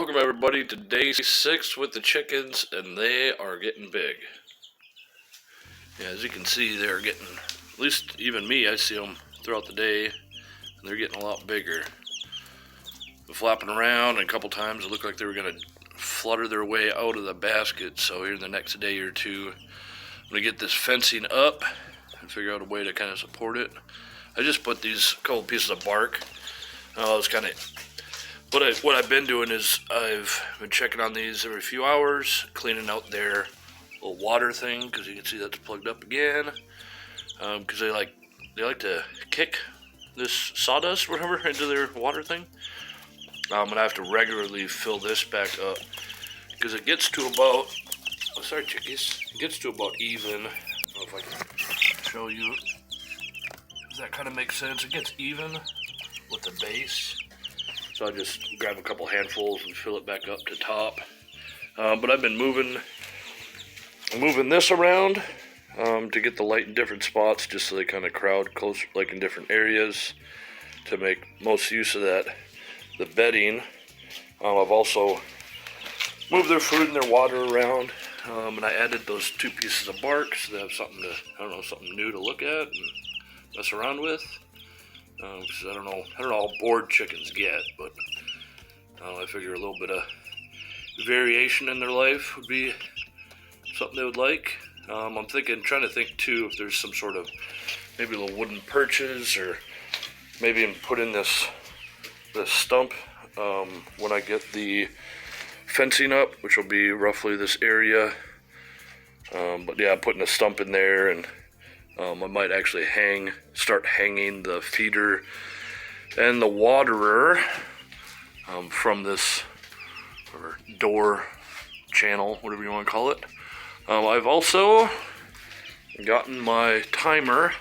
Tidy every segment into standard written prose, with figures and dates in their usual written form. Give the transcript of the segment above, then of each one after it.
Welcome everybody to day 6 with the chickens, and they are getting big. Yeah, as you can see, they're getting, at least even me, I see them throughout the day, and they're getting a lot bigger. They're flapping around, and a couple times it looked like they were going to flutter their way out of the basket, so here in the next day or two, I'm going to get this fencing up and figure out a way to kind of support it. I just put these couple pieces of bark. It's kind of what I've been doing is I've been checking on these every few hours, cleaning out their little water thing, because you can see that's plugged up again. Because they like to kick this sawdust, whatever, into their water thing. And I have to regularly fill this back up because it gets to about, sorry chickies, it gets to about even. I don't know if I can show you. Does that kind of make sense? It gets even with the base. So I just grab a couple handfuls and fill it back up to top. But I've been moving this around to get the light in different spots, just so they kind of crowd closer, like in different areas, to make most use of that. The bedding. I've also moved their food and their water around, and I added those 2 pieces of bark so they have something to, something new to look at and mess around with. Because I don't know how bored chickens get, but I figure a little bit of variation in their life would be something they would like. I'm trying to think too if there's some sort of maybe little wooden perches, or maybe even put in this stump when I get the fencing up, which will be roughly this area. But yeah, putting a stump in there, and I might actually start hanging the feeder and the waterer from this door channel, whatever you want to call it. I've also gotten my timer.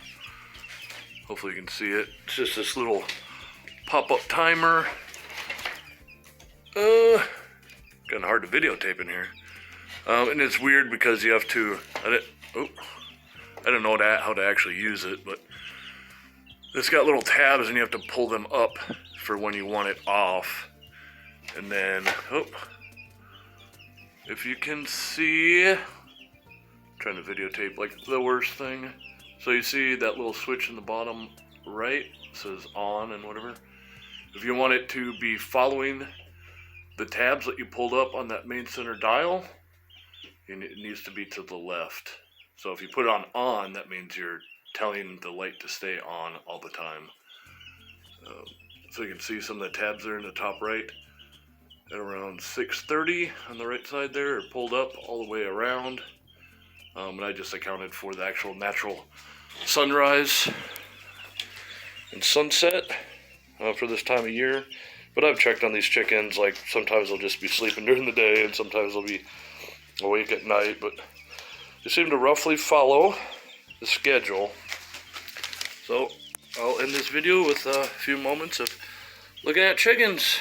Hopefully you can see it. It's just this little pop-up timer. Kind of hard to videotape in here. And it's weird because you have to, I don't know how to actually use it, but it's got little tabs and you have to pull them up for when you want it off. And then, if you can see, I'm trying to videotape like the worst thing. So you see that little switch in the bottom right, it says on and whatever. If you want it to be following the tabs that you pulled up on that main center dial, it needs to be to the left. So if you put it on, that means you're telling the light to stay on all the time. So you can see some of the tabs there in the top right. At around 6:30 on the right side there, are pulled up all the way around. And I just accounted for the actual natural sunrise and sunset for this time of year. But I've checked on these chickens, like sometimes they'll just be sleeping during the day and sometimes they'll be awake at night, but they seem to roughly follow the schedule. So I'll end this video with a few moments of looking at chickens.